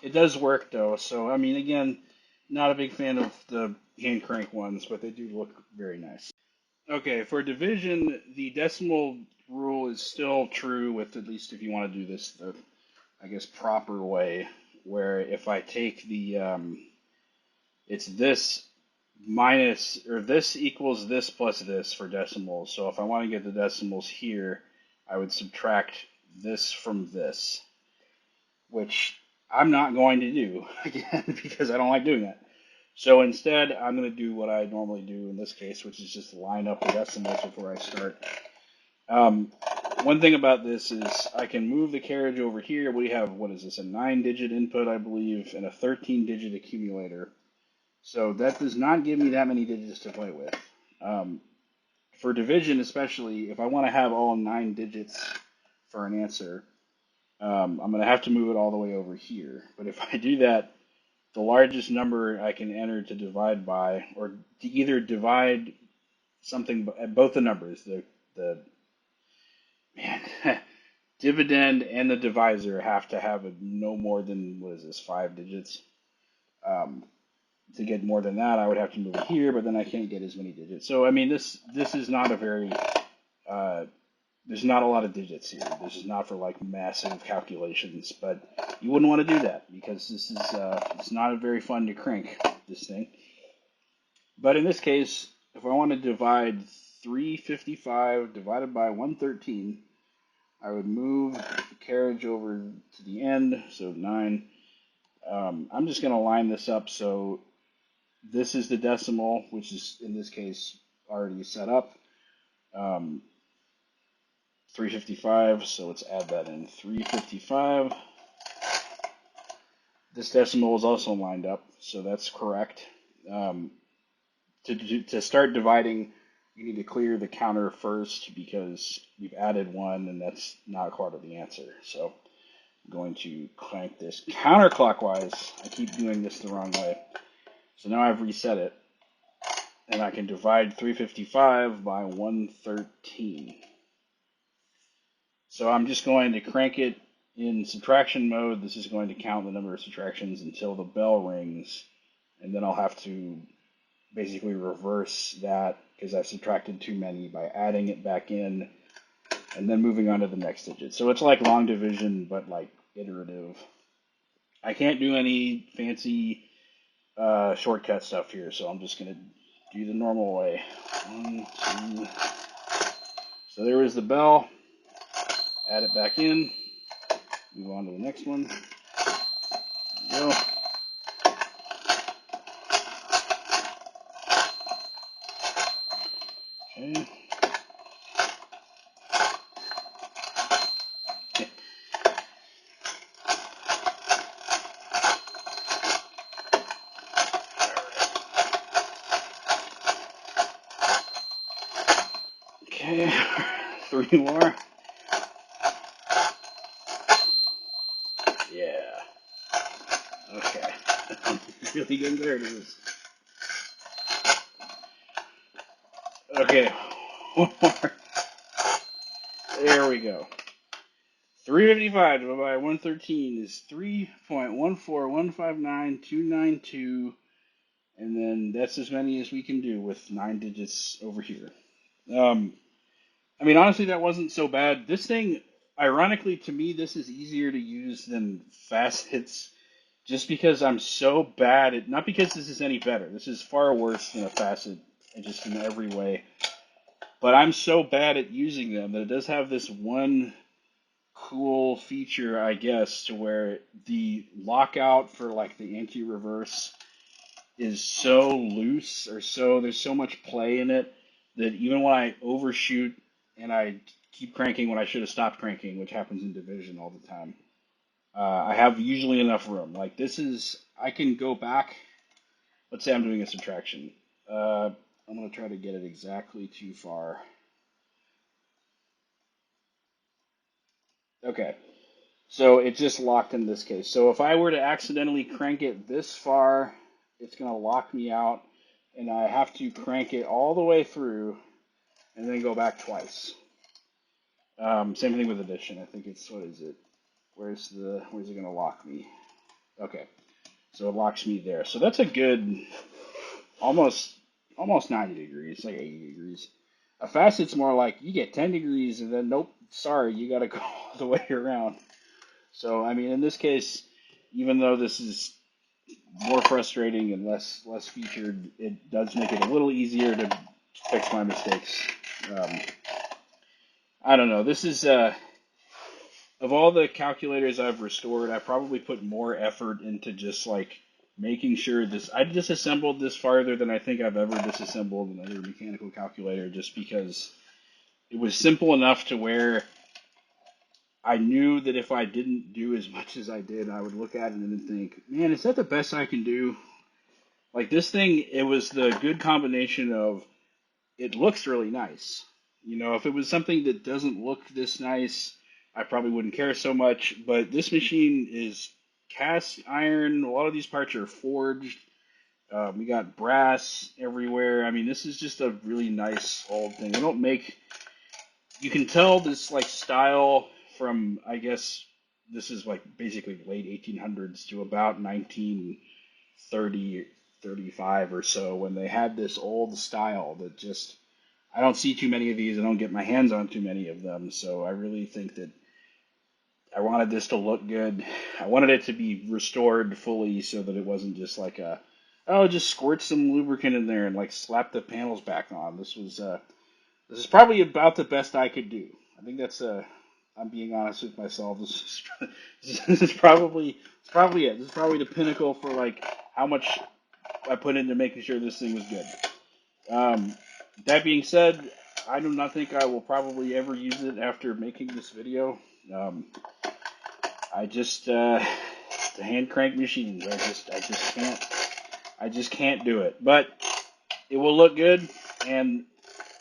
It does work though, so again, not a big fan of the hand crank ones, but they do look very nice. Okay, for division, the decimal rule is still true with, at least if you want to do this the, I guess, proper way, where if I take it's this minus, or this equals this plus this for decimals. So if I want to get the decimals here, I would subtract this from this, which I'm not going to do, again, because I don't like doing that. So instead, I'm going to do what I normally do in this case, which is just line up the decimals before I start. One thing about this is I can move the carriage over here. We have, what is this, a 9-digit input, I believe, and a 13-digit accumulator. So that does not give me that many digits to play with. For division especially, if I want to have all 9 digits for an answer, I'm going to have to move it all the way over here. But if I do that, the largest number I can enter to divide by, or to either divide something, both the numbers, the man, dividend and the divisor have to have no more than, what is this, 5 digits. To get more than that, I would have to move it here, but then I can't get as many digits. So this is not a very there's not a lot of digits here. This is not for like massive calculations, but you wouldn't want to do that because this is it's not very fun to crank this thing. But in this case, if I want to divide 355 divided by 113, I would move the carriage over to the end, so 9. I'm just going to line this up so this is the decimal, which is in this case already set up. 355, so let's add that in. 355. This decimal is also lined up, so that's correct. To start dividing, you need to clear the counter first because you've added 1 and that's not part of the answer. So I'm going to crank this counterclockwise. I keep doing this the wrong way. So now I've reset it, and I can divide 355 by 113. So I'm just going to crank it in subtraction mode. This is going to count the number of subtractions until the bell rings, and then I'll have to basically reverse that because I've subtracted too many by adding it back in and then moving on to the next digit. So it's like long division, but like iterative. I can't do any fancy shortcut stuff here, so I'm just going to do the normal way. 1, 2. So there is the bell. Add it back in. Move on to the next one. There we go. Okay. Okay. 3 more. Yeah. Okay. I'm really getting better at this. Okay. 1 more. There we go. 355 divided by 113 is 3.14159,292, and then that's as many as we can do with 9 digits over here. Honestly, that wasn't so bad. This thing, ironically, to me, this is easier to use than facets, just because I'm so bad at, not because this is any better. This is far worse than a facet, just in every way. But I'm so bad at using them that it does have this one cool feature, I guess, to where the lockout for like the anti-reverse is so loose, or so there's so much play in it that even when I overshoot and I keep cranking when I should have stopped cranking, which happens in division all the time. I have usually enough room. Like this is, I can go back. Let's say I'm doing a subtraction. I'm going to try to get it exactly too far. Okay, so it just locked in this case. So if I were to accidentally crank it this far, it's going to lock me out, and I have to crank it all the way through and then go back twice. Same thing with addition. I think it's, what is it? Where's it going to lock me? Okay, so it locks me there. So that's a good almost 90 degrees, like 80 degrees. A facet's more like you get 10 degrees and then nope, sorry, you got to go all the way around. So I mean, in this case, even though this is more frustrating and less featured, it does make it a little easier to fix my mistakes. Um, I don't know. This is of all the calculators I've restored, I probably put more effort into just like making sure this. I disassembled this farther than I think I've ever disassembled another mechanical calculator, just because it was simple enough to where I knew that if I didn't do as much as I did, I would look at it and think, man, is that the best I can do? Like this thing, it was the good combination of it looks really nice. You know, if it was something that doesn't look this nice, I probably wouldn't care so much. But this machine is cast iron. A lot of these parts are forged. We got brass everywhere. I mean, this is just a really nice old thing. They don't make. You can tell this like style from, I guess, this is like basically late 1800s to about 1930, 35 or so, when they had this old style that just I don't see too many of these. I don't get my hands on too many of them. So I really think that I wanted this to look good. I wanted it to be restored fully so that it wasn't just like just squirt some lubricant in there and like slap the panels back on. This is probably about the best I could do. I think I'm being honest with myself. This is probably it. This is probably the pinnacle for like how much I put into making sure this thing was good. That being said, I do not think I will probably ever use it after making this video. Um, the hand crank machines. I just can't do it. But it will look good, and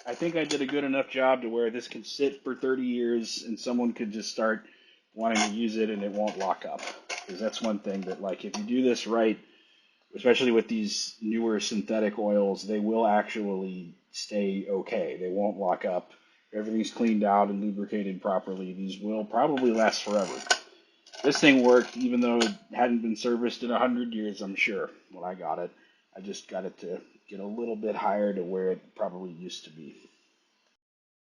I think I did a good enough job to where this can sit for 30 years, and someone could just start wanting to use it, and it won't lock up. Because that's one thing that, like, if you do this right, especially with these newer synthetic oils, they will actually stay okay. They won't lock up. Everything's cleaned out and lubricated properly. These will probably last forever. This thing worked even though it hadn't been serviced in 100 years, I'm sure, when I got it. I just got it to get a little bit higher to where it probably used to be.